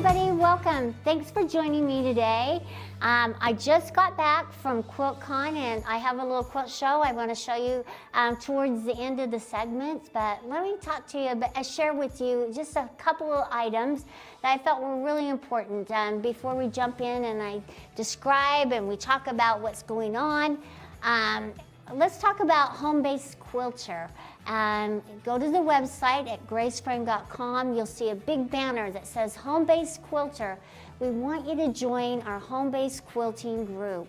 everybody, welcome. Thanks for joining me today. I just got back from QuiltCon and I have a little quilt show I want to show you towards the end of the segments, but let me talk to you, share with you just a couple of items that I felt were really important before we jump in and I describe and we talk about what's going on. Let's talk about home-based quilter. Go to the website at graceframe.com. You'll see a big banner that says home-based quilter. We want you to join our home-based quilting group.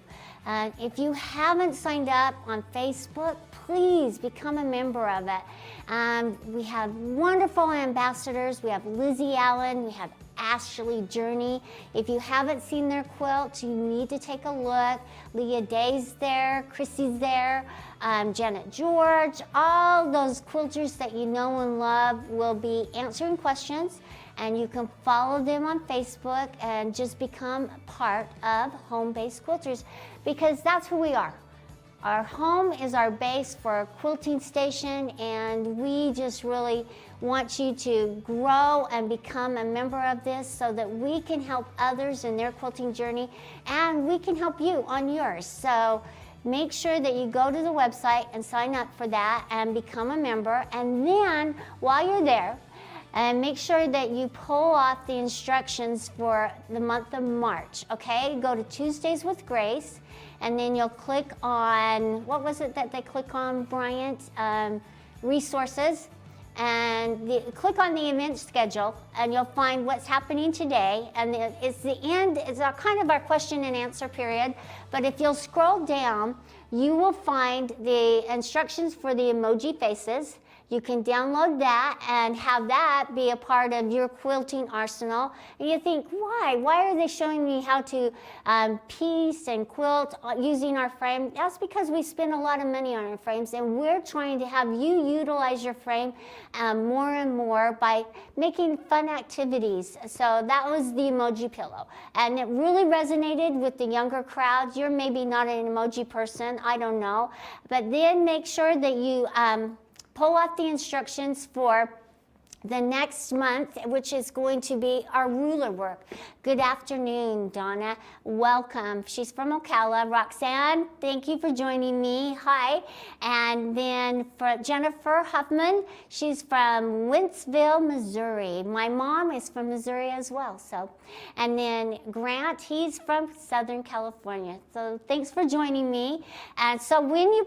If you haven't signed up on Facebook, please become a member of it. We have wonderful ambassadors. We have Lizzie Allen, we have Ashley Journey. If you haven't seen their quilts, you need to take a look. Leah Day's there, Chrissy's there, Janet George, all those quilters that you know and love will be answering questions, and you can follow them on Facebook and just become part of Home-Based Quilters, because that's who we are. Our home is our base for a quilting station, and we just really want you to grow and become a member of this so that we can help others in their quilting journey and we can help you on yours. So make sure that you go to the website and sign up for that and become a member, and then while you're there, and make sure that you pull off the instructions for the month of March, okay? Go to Tuesdays with Grace, and then you'll click on, what was it that they click on, Bryant? Resources, and click on the event schedule, and you'll find what's happening today, and it's the end, it's kind of our question and answer period, but if you'll scroll down, you will find the instructions for the emoji faces. You can download that and have that be a part of your quilting arsenal. And you think, why? Why are they showing me how to piece and quilt using our frame? That's because we spend a lot of money on our frames, and we're trying to have you utilize your frame more and more by making fun activities. So that was the emoji pillow. And it really resonated with the younger crowd. You're maybe not an emoji person, I don't know. But then make sure that you pull out the instructions for the next month, which is going to be our ruler work. Good afternoon, Donna. Welcome. She's from Ocala. Roxanne, thank you for joining me. Hi. And then for Jennifer Huffman, she's from Wentzville, Missouri. My mom is from Missouri as well. So, and then Grant, he's from Southern California. So thanks for joining me. And so when you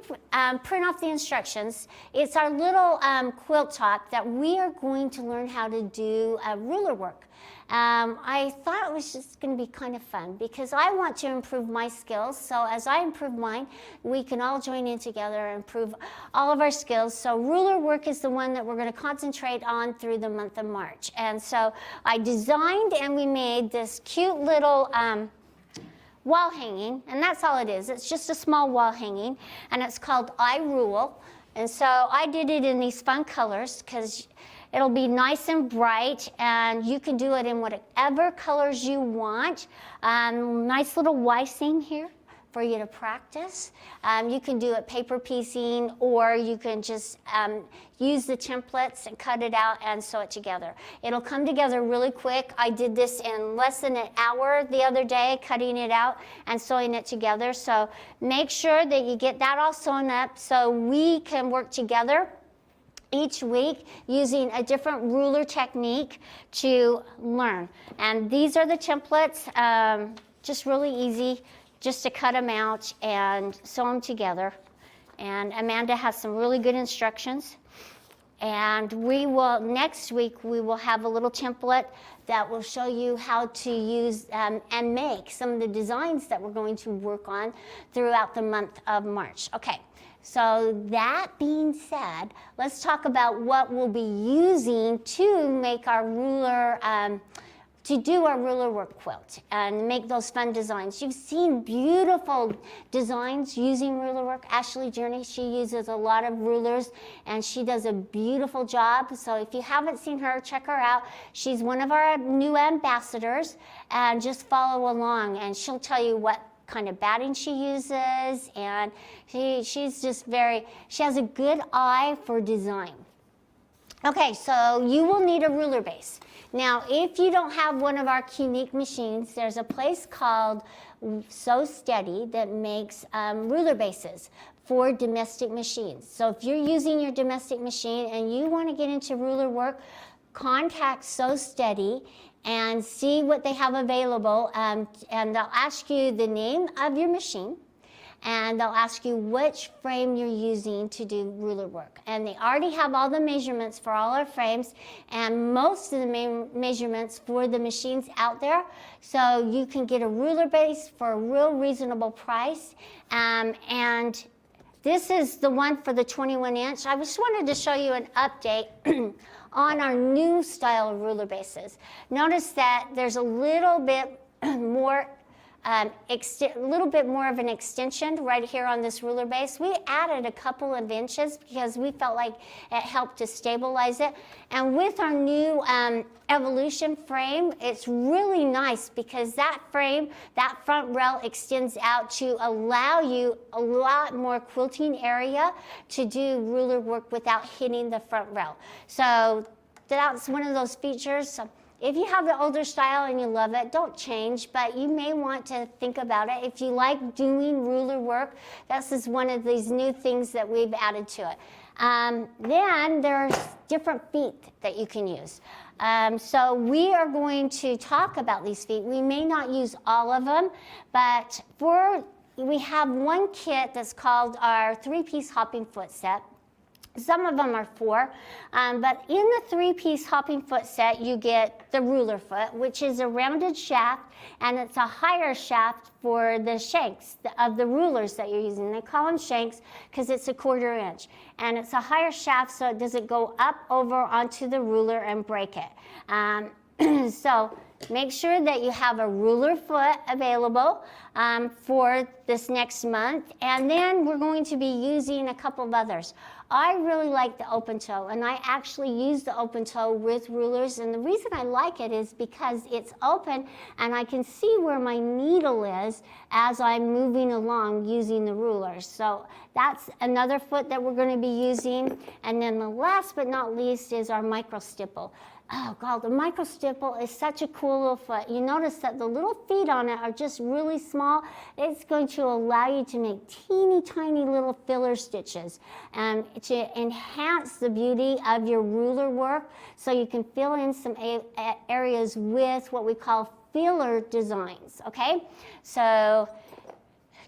print off the instructions, it's our little quilt top that we are going to learn how to do ruler work. I thought it was just going to be kind of fun because I want to improve my skills. So as I improve mine, we can all join in together and improve all of our skills. So ruler work is the one that we're going to concentrate on through the month of March. And so I designed and we made this cute little wall hanging, and that's all it is. It's just a small wall hanging, and it's called I Rule. And so I did it in these fun colors because it'll be nice and bright, and you can do it in whatever colors you want. Nice little Y-seam here for you to practice. You can do it paper piecing, or you can just use the templates and cut it out and sew it together. It'll come together really quick. I did this in less than an hour the other day, cutting it out and sewing it together. So make sure that you get that all sewn up so we can work together each week using a different ruler technique to learn. And these are the templates, just really easy, just to cut them out and sew them together. And Amanda has some really good instructions. And we will, next week, we will have a little template that will show you how to use and make some of the designs that we're going to work on throughout the month of March. Okay. So that being said, let's talk about what we'll be using to make our ruler, to do our ruler work quilt and make those fun designs. You've seen beautiful designs using ruler work. Ashley Journey, she uses a lot of rulers and she does a beautiful job. So if you haven't seen her, check her out. She's one of our new ambassadors, and just follow along and she'll tell you what kind of batting she uses, and she's just she has a good eye for design. Okay, so you will need a ruler base. Now, if you don't have one of our Unique machines, there's a place called So Steady that makes ruler bases for domestic machines. So if you're using your domestic machine and you want to get into ruler work, contact So Steady and see what they have available, and they'll ask you the name of your machine, and they'll ask you which frame you're using to do ruler work. And they already have all the measurements for all our frames and most of the measurements for the machines out there. So you can get a ruler base for a real reasonable price. And this is the one for the 21-inch. I just wanted to show you an update on our new style of ruler bases. Notice that there's a little bit more of an extension right here on this ruler base. We added a couple of inches because we felt like it helped to stabilize it. And with our new Evolution frame, it's really nice because that frame, that front rail extends out to allow you a lot more quilting area to do ruler work without hitting the front rail. So that's one of those features. So if you have the older style and you love it, don't change, but you may want to think about it. If you like doing ruler work, this is one of these new things that we've added to it. Then there's different feet that you can use. So we are going to talk about these feet. We may not use all of them, but we have one kit that's called our 3-piece hopping foot set. Some of them are 4, but in the 3-piece hopping foot set, you get the ruler foot, which is a rounded shaft, and it's a higher shaft for the shanks of the rulers that you're using. They call them shanks because it's a 1/4 inch, and it's a higher shaft so it doesn't go up over onto the ruler and break it. So make sure that you have a ruler foot available for this next month, and then we're going to be using a couple of others. I really like the open toe, and I actually use the open toe with rulers, and the reason I like it is because it's open and I can see where my needle is as I'm moving along using the rulers. So that's another foot that we're going to be using. And then the last but not least is our micro stipple. Oh God, the micro stipple is such a cool little foot. You notice that the little feet on it are just really small. It's going to allow you to make teeny tiny little filler stitches to enhance the beauty of your ruler work, so you can fill in some areas with what we call filler designs, okay? So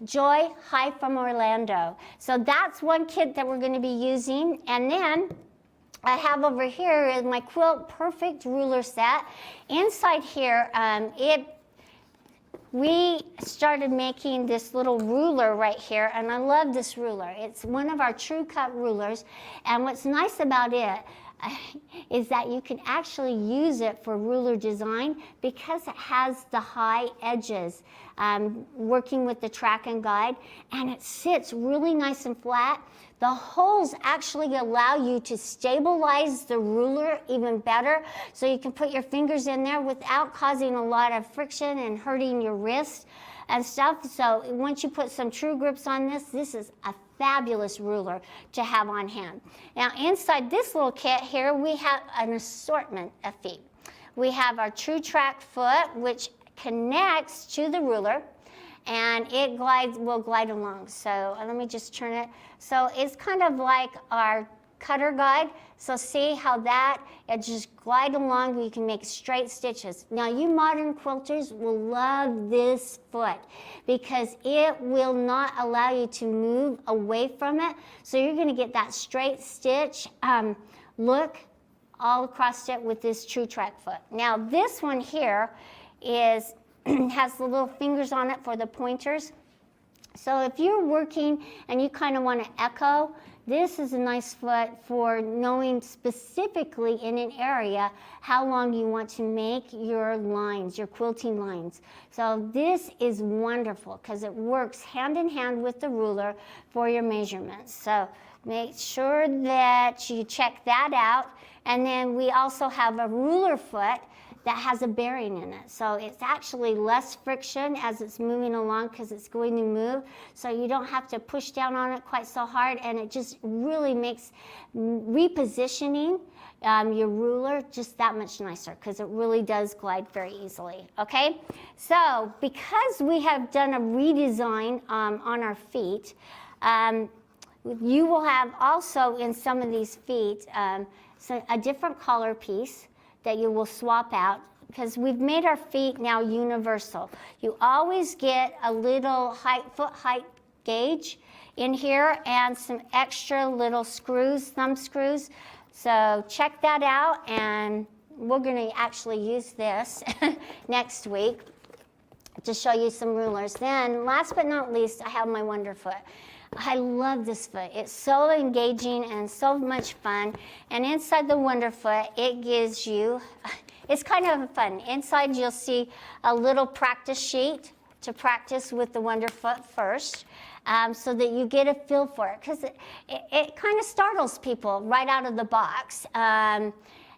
Joy, hi from Orlando. So that's one kit that we're going to be using. And then I have over here is my Quilt Perfect ruler set. Inside here, we started making this little ruler right here, and I love this ruler. It's one of our True Cut rulers, and what's nice about it is that you can actually use it for ruler design because it has the high edges, working with the track and guide, and it sits really nice and flat. The holes actually allow you to stabilize the ruler even better, so you can put your fingers in there without causing a lot of friction and hurting your wrist and stuff. So once you put some true grips on this, this is a fabulous ruler to have on hand. Now inside this little kit here, we have an assortment of feet. We have our True Track foot, which connects to the ruler, and it will glide along. So let me just turn it. So it's kind of like our cutter guide. So see how it just glide along. You can make straight stitches. Now you modern quilters will love this foot because it will not allow you to move away from it. So you're going to get that straight stitch look all across it with this True Track foot. Now this one here has the little fingers on it for the pointers. So if you're working and you kind of want to echo, this is a nice foot for knowing specifically in an area how long you want to make your lines, your quilting lines. So this is wonderful because it works hand in hand with the ruler for your measurements. So make sure that you check that out. And then we also have a ruler foot that has a bearing in it. So it's actually less friction as it's moving along because it's going to move. So you don't have to push down on it quite so hard, and it just really makes repositioning your ruler just that much nicer, because it really does glide very easily, okay? So because we have done a redesign on our feet, you will have also in some of these feet a different collar piece that you will swap out, because we've made our feet now universal. You always get a little foot height gauge in here and some extra little screws, thumb screws. So check that out, and we're going to actually use this next week to show you some rulers. Then last but not least, I have my Wonderfoot. I love this foot. It's so engaging and so much fun. And inside the Wonderfoot, it gives you, it's kind of fun. Inside you'll see a little practice sheet to practice with the Wonderfoot first, so that you get a feel for it, because it kind of startles people right out of the box.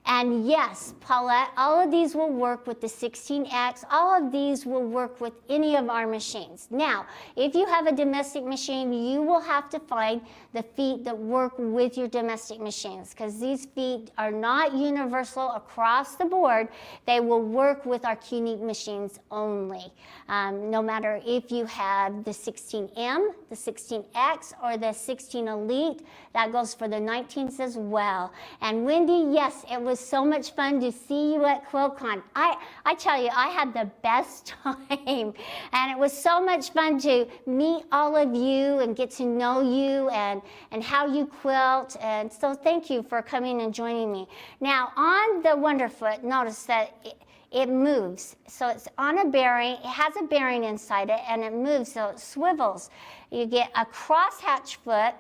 And yes, Paulette, all of these will work with the 16X. All of these will work with any of our machines. Now, if you have a domestic machine, you will have to find the feet that work with your domestic machines, because these feet are not universal across the board. They will work with our Qnique machines only. No matter if you have the 16M, the 16X, or the 16 Elite, that goes for the 19s as well. And Wendy, yes, it was so much fun to see you at QuiltCon. I tell you, I had the best time, and it was so much fun to meet all of you and get to know you and how you quilt. And so thank you for coming and joining me. Now on the Wonderfoot, notice that it moves. So it's on a bearing. It has a bearing inside it, and it moves, so it swivels. You get a crosshatch foot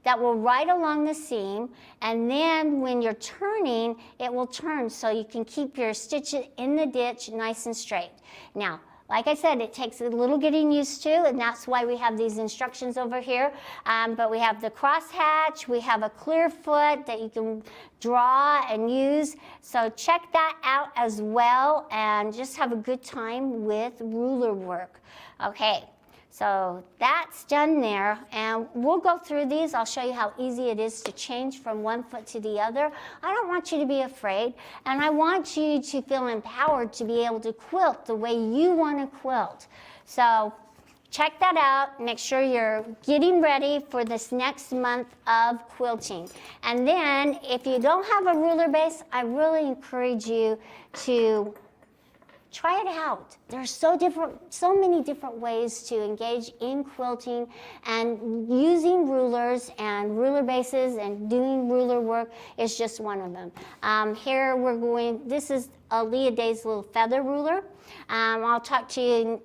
that will ride along the seam, and then when you're turning, it will turn so you can keep your stitches in the ditch nice and straight. Now, like I said, it takes a little getting used to, and that's why we have these instructions over here. But we have the crosshatch, we have a clear foot that you can draw and use. So check that out as well, and just have a good time with ruler work. Okay. So that's done there, and we'll go through these. I'll show you how easy it is to change from one foot to the other. I don't want you to be afraid, and I want you to feel empowered to be able to quilt the way you want to quilt. So check that out. Make sure you're getting ready for this next month of quilting. And then if you don't have a ruler base, I really encourage you to try it out. There's so many different ways to engage in quilting, and using rulers and ruler bases and doing ruler work is just one of them. Here we're going, this is a Leah Day's little feather ruler. I'll talk to you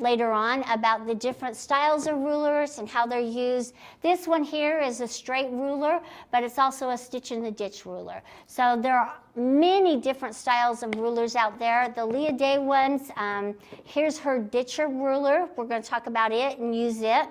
later on about the different styles of rulers and how they're used. This one here is a straight ruler, but it's also a stitch in the ditch ruler. So there are many different styles of rulers out there. The Leah Day ones, here's her ditcher ruler. We're going to talk about it and use it.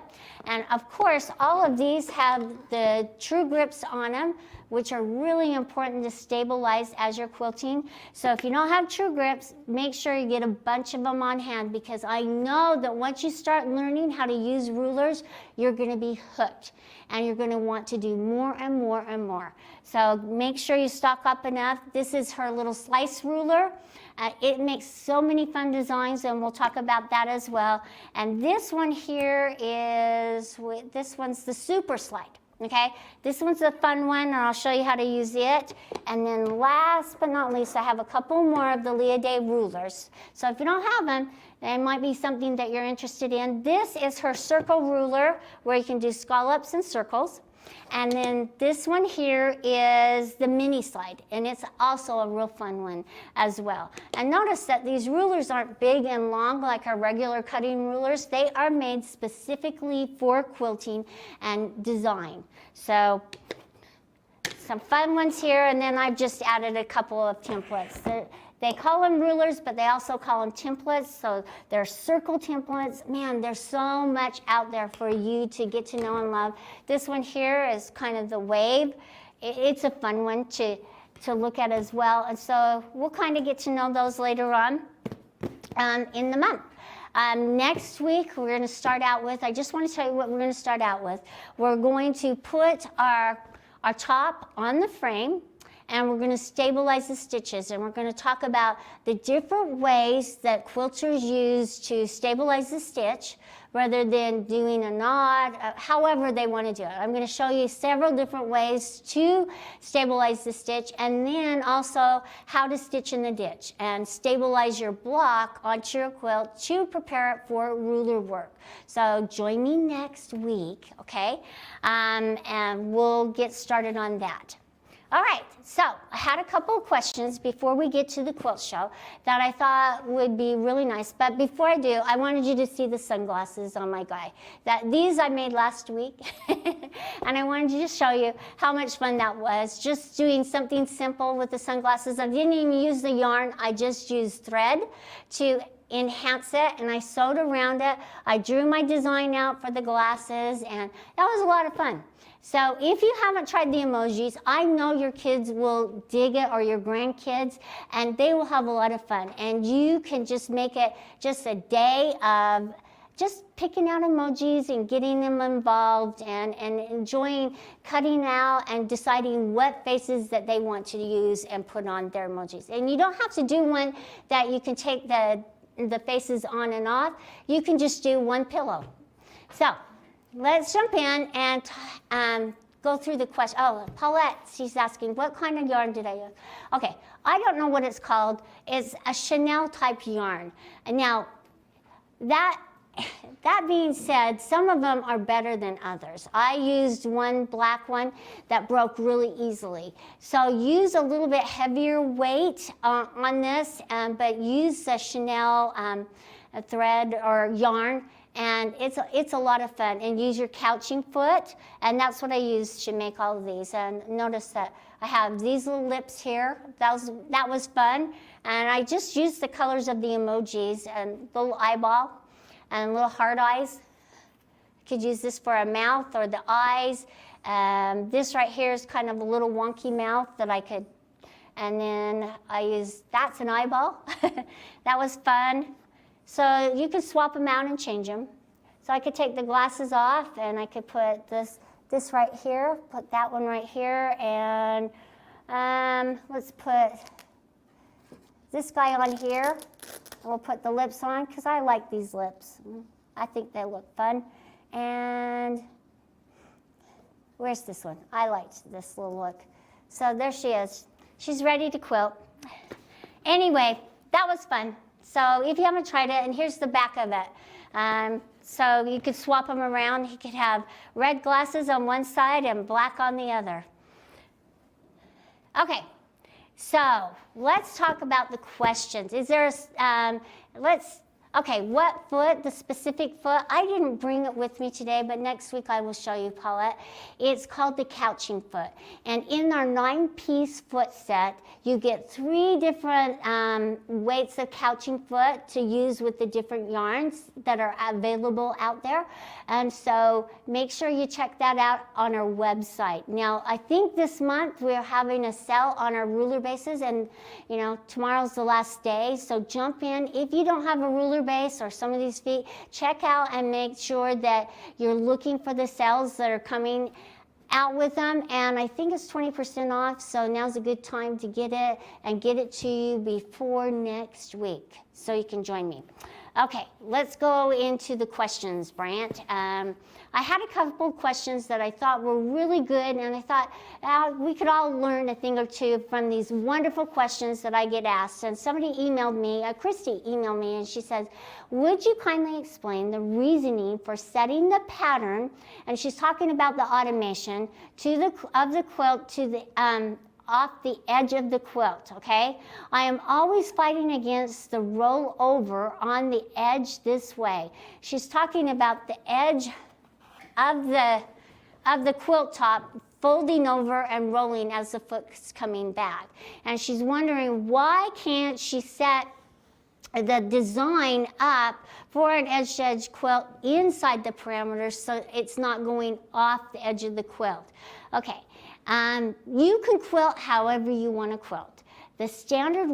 And of course, all of these have the true grips on them, which are really important to stabilize as you're quilting. So if you don't have true grips, make sure you get a bunch of them on hand, because I know that once you start learning how to use rulers, you're going to be hooked, and you're going to want to do more and more and more. So make sure you stock up enough. This is her little slice ruler. It makes so many fun designs, and we'll talk about that as well. And this one here is, this one's the super slide. Okay, this one's a fun one, and I'll show you how to use it. And then last but not least, I have a couple more of the Leah Day rulers. So if you don't have them, it might be something that you're interested in. This is her circle ruler, where you can do scallops and circles. And then this one here is the mini slide, and it's also a real fun one as well. And notice that these rulers aren't big and long like our regular cutting rulers. They are made specifically for quilting and design. So some fun ones here, and then I've just added a couple of templates. They call them rulers, but they also call them templates. So they're circle templates. Man, there's so much out there for you to get to know and love. This one here is kind of the wave. It's a fun one to look at as well. And so we'll kind of get to know those later on in the month. Next week, we're going to start out with, I just want to tell you what we're going to start out with. We're going to put our top on the frame, and we're going to stabilize the stitches, and we're going to talk about the different ways that quilters use to stabilize the stitch rather than doing a knot, however they want to do it. I'm going to show you several different ways to stabilize the stitch, and then also how to stitch in the ditch and stabilize your block onto your quilt to prepare it for ruler work. So join me next week, okay? And we'll get started on that. All right, so I had a couple of questions before we get to the quilt show that I thought would be really nice. But before I do, I wanted you to see the sunglasses on my guy. These I made last week, and I wanted to just show you how much fun that was, just doing something simple with the sunglasses. I didn't even use the yarn. I just used thread to enhance it, and I sewed around it. I drew my design out for the glasses, and that was a lot of fun. So if you haven't tried the emojis, I know your kids will dig it, or your grandkids, and they will have a lot of fun. And you can just make it just a day of just picking out emojis and getting them involved and enjoying cutting out and deciding what faces that they want to use and put on their emojis. And you don't have to do one that you can take the faces on and off. You can just do one pillow. So let's jump in and go through the question. Oh, Paulette, she's asking, what kind of yarn did I use? Okay, I don't know what it's called. It's a Chanel type yarn. And now, that being said, some of them are better than others. I used one black one that broke really easily. So use a little bit heavier weight on this, but use the Chanel thread or yarn. And it's a lot of fun. And use your couching foot, and that's what I used to make all of these. And notice that I have these little lips here. That was fun. And I just used the colors of the emojis and little eyeball and little heart eyes. I could use this for a mouth or the eyes. This right here is kind of a little wonky mouth that I could. And then I used, that's an eyeball. That was fun. So you could swap them out and change them. So I could take the glasses off, and I could put this right here, put that one right here, and let's put this guy on here. And we'll put the lips on, because I like these lips. I think they look fun. And where's this one? I liked this little look. So there she is. She's ready to quilt. Anyway, that was fun. So if you haven't tried it, and here's the back of it. So you could swap them around. You could have red glasses on one side and black on the other. Okay, so let's talk about the questions. Is there okay, what foot, the specific foot? I didn't bring it with me today, but next week I will show you, Paulette. It's called the couching foot. And in our 9-piece foot set, you get 3 different weights of couching foot to use with the different yarns that are available out there. And so make sure you check that out on our website. Now, I think this month we're having a sale on our ruler bases, and you know, tomorrow's the last day, so jump in. If you don't have a ruler base or some of these feet, check out and make sure that you're looking for the sales that are coming out with them. And I think it's 20% off, so now's a good time to get it and get it to you before next week so you can join me. Okay, let's go into the questions, Brant. I had a couple questions that I thought were really good, and I thought we could all learn a thing or two from these wonderful questions that I get asked. And somebody emailed me, Christy emailed me, and she says, would you kindly explain the reasoning for setting the pattern, and she's talking about the automation, of the quilt to the off the edge of the quilt, okay? I am always fighting against the roll over on the edge this way. She's talking about the edge of the quilt top folding over and rolling as the foot's coming back. And she's wondering, why can't she set the design up for an edge-to-edge quilt inside the parameters so it's not going off the edge of the quilt? Okay. You can quilt however you want to quilt. The standard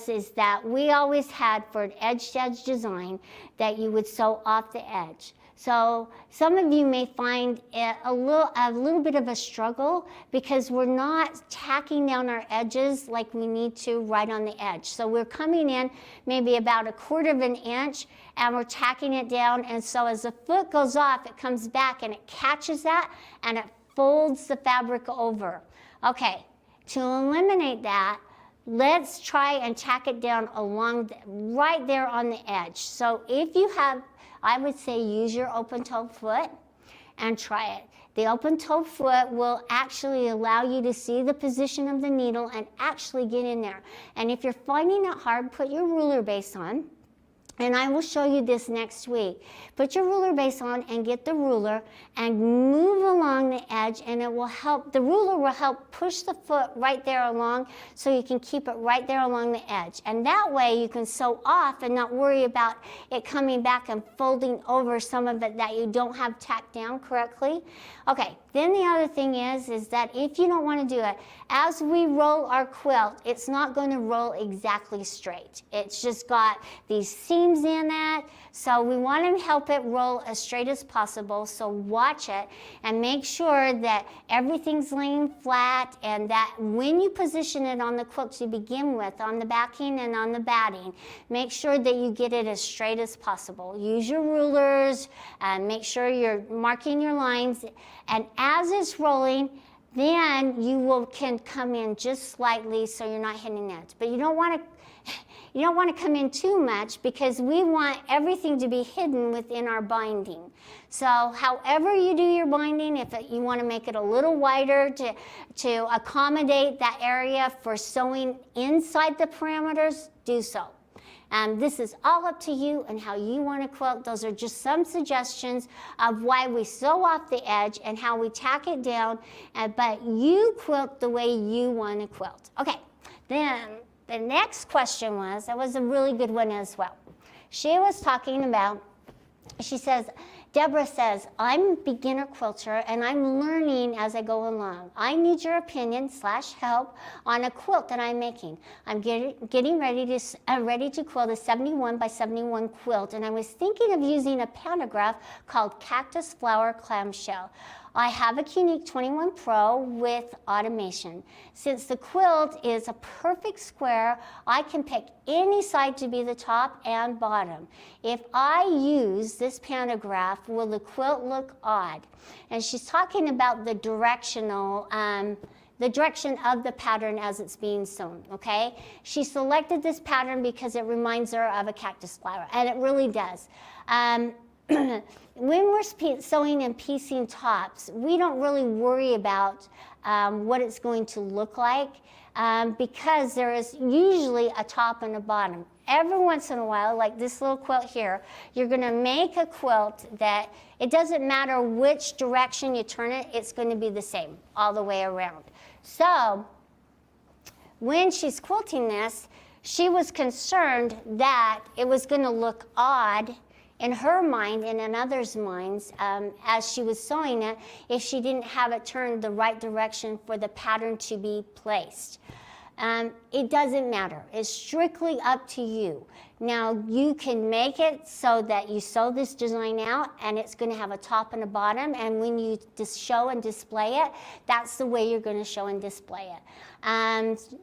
is that we always had for an edge-to-edge design that you would sew off the edge. So some of you may find it a little bit of a struggle because we're not tacking down our edges like we need to right on the edge. So we're coming in maybe about 1/4 of an inch and we're tacking it down, and so as the foot goes off, it comes back and it catches that and it folds the fabric over. Okay, to eliminate that, let's try and tack it down right there on the edge. So if you have, I would say use your open-toed foot and try it. The open-toed foot will actually allow you to see the position of the needle and actually get in there. And if you're finding it hard, put your ruler base on. And I will show you this next week. Put your ruler base on and get the ruler and move along the edge, and it will help, the ruler will help push the foot right there along so you can keep it right there along the edge. And that way you can sew off and not worry about it coming back and folding over some of it that you don't have tacked down correctly. Okay, then the other thing is that if you don't want to do it, as we roll our quilt, it's not going to roll exactly straight. It's just got these seams in it, so we want to help it roll as straight as possible. So watch it and make sure that everything's laying flat, and that when you position it on the quilt to begin with, on the backing and on the batting, make sure that you get it as straight as possible. Use your rulers and make sure you're marking your lines, and as it's rolling, then you can come in just slightly so you're not hitting it. But you don't want to come in too much because we want everything to be hidden within our binding. So however you do your binding, if you want to make it a little wider to accommodate that area for sewing inside the parameters, do so. This is all up to you and how you want to quilt. Those are just some suggestions of why we sew off the edge and how we tack it down, but you quilt the way you want to quilt. Okay, then the next question that was a really good one as well. She was talking about, she says, Deborah says, I'm a beginner quilter and I'm learning as I go along. I need your opinion / help on a quilt that I'm making. I'm getting ready to quilt a 71 by 71 quilt, and I was thinking of using a pantograph called Cactus Flower Clamshell. I have a Unique 21 Pro with automation. Since the quilt is a perfect square, I can pick any side to be the top and bottom. If I use this pantograph, will the quilt look odd? And she's talking about the direction of the pattern as it's being sewn, okay? She selected this pattern because it reminds her of a cactus flower, and it really does. When we're sewing and piecing tops, we don't really worry about what it's going to look like because there is usually a top and a bottom. Every once in a while, like this little quilt here, you're going to make a quilt that it doesn't matter which direction you turn it, it's going to be the same all the way around. So when she's quilting this, she was concerned that it was going to look odd in her mind and in others' minds as she was sewing it if she didn't have it turned the right direction for the pattern to be placed. It doesn't matter. It's strictly up to you. Now, you can make it so that you sew this design out and it's going to have a top and a bottom, and when you just show and display it, that's the way you're going to show and display it.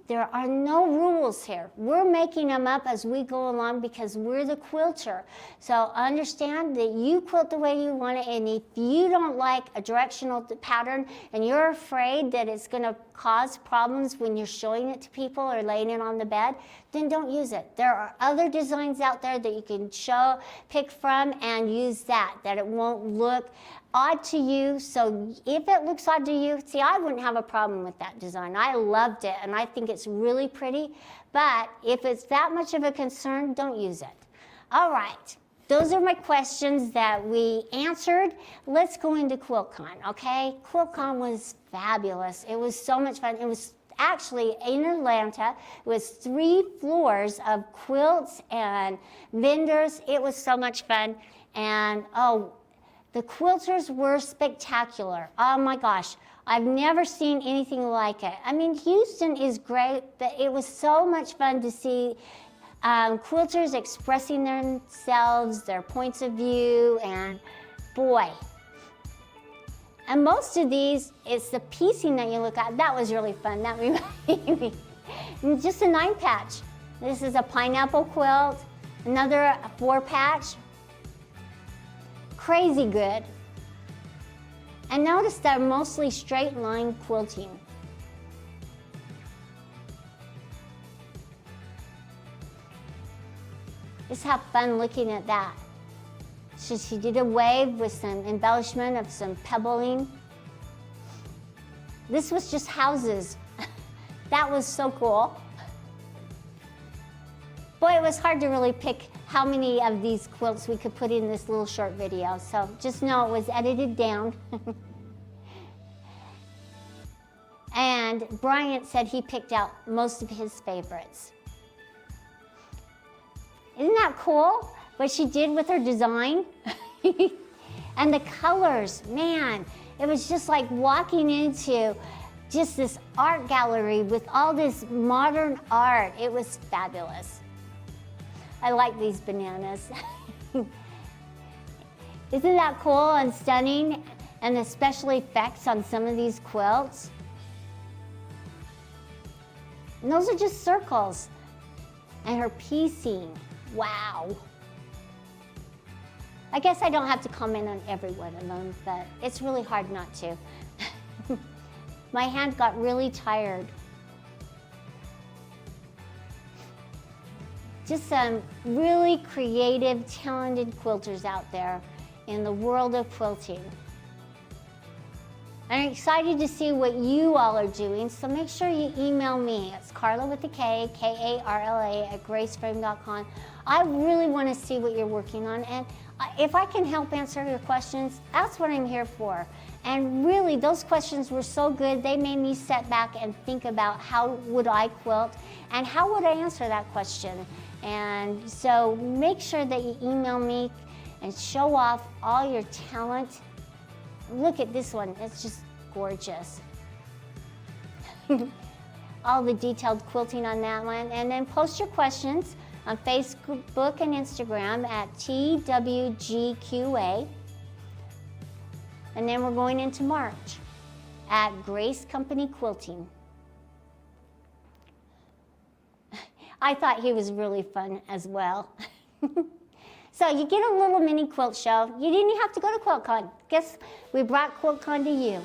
There are no rules here. We're making them up as we go along because we're the quilter. So understand that you quilt the way you want it, and if you don't like a directional pattern and you're afraid that it's going to cause problems when you're showing it to people or laying it on the bed, then don't use it. There are other designs out there that you can pick from and use that it won't look odd to you. So if it looks odd to you, see, I wouldn't have a problem with that design. I loved it and I think it's really pretty, but if it's that much of a concern, don't use it. All right. Those are my questions that we answered. Let's go into QuiltCon, okay? QuiltCon was fabulous. It was so much fun. It was actually in Atlanta. It was 3 floors of quilts and vendors. It was so much fun. And the quilters were spectacular. Oh my gosh, I've never seen anything like it. I mean, Houston is great, but it was so much fun to see quilters expressing themselves, their points of view, and boy. And most of these, it's the piecing that you look at. That was really fun. That reminded me. Just a 9-patch. This is a pineapple quilt. Another 4-patch. Crazy good. And notice they're mostly straight line quilting. Just have fun looking at that. So she did a wave with some embellishment of some pebbling. This was just houses. That was so cool. Boy, it was hard to really pick how many of these quilts we could put in this little short video. So just know it was edited down. And Bryant said he picked out most of his favorites. Isn't that cool? What she did with her design? And the colors, man, it was just like walking into just this art gallery with all this modern art. It was fabulous. I like these bananas. Isn't that cool and stunning? And the special effects on some of these quilts. And those are just circles. And her piecing, wow. I guess I don't have to comment on every one of them, but it's really hard not to. My hand got really tired. Just some really creative, talented quilters out there in the world of quilting. I'm excited to see what you all are doing, so make sure you email me. It's Carla with a K, K-A-R-L-A @graceframe.com. I really want to see what you're working on, and if I can help answer your questions, that's what I'm here for. And really, those questions were so good, they made me sit back and think about how would I quilt, and how would I answer that question. And so make sure that you email me and show off all your talent. Look at this one, it's just gorgeous. All the detailed quilting on that one. And then post your questions on Facebook and Instagram at TWGQA. And then we're going into March at Grace Company Quilting. I thought he was really fun as well. So you get a little mini quilt show. You didn't even have to go to QuiltCon. Guess we brought QuiltCon to you.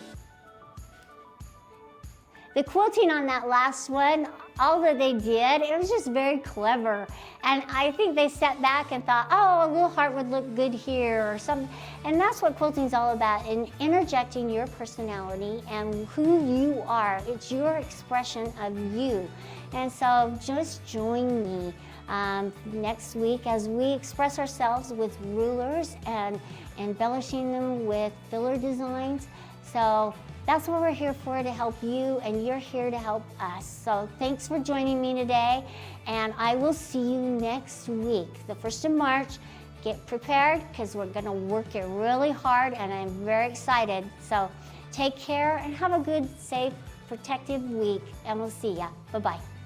The quilting on that last one, all that they did, it was just very clever. And I think they sat back and thought, oh, a little heart would look good here or something. And that's what quilting's all about, in interjecting your personality and who you are. It's your expression of you. And so just join me next week as we express ourselves with rulers and embellishing them with filler designs. So that's what we're here for, to help you, and you're here to help us. So thanks for joining me today, and I will see you next week, the 1st of March. Get prepared, because we're gonna work it really hard, and I'm very excited. So take care and have a good, safe, protective week, and we'll see ya. Bye-bye.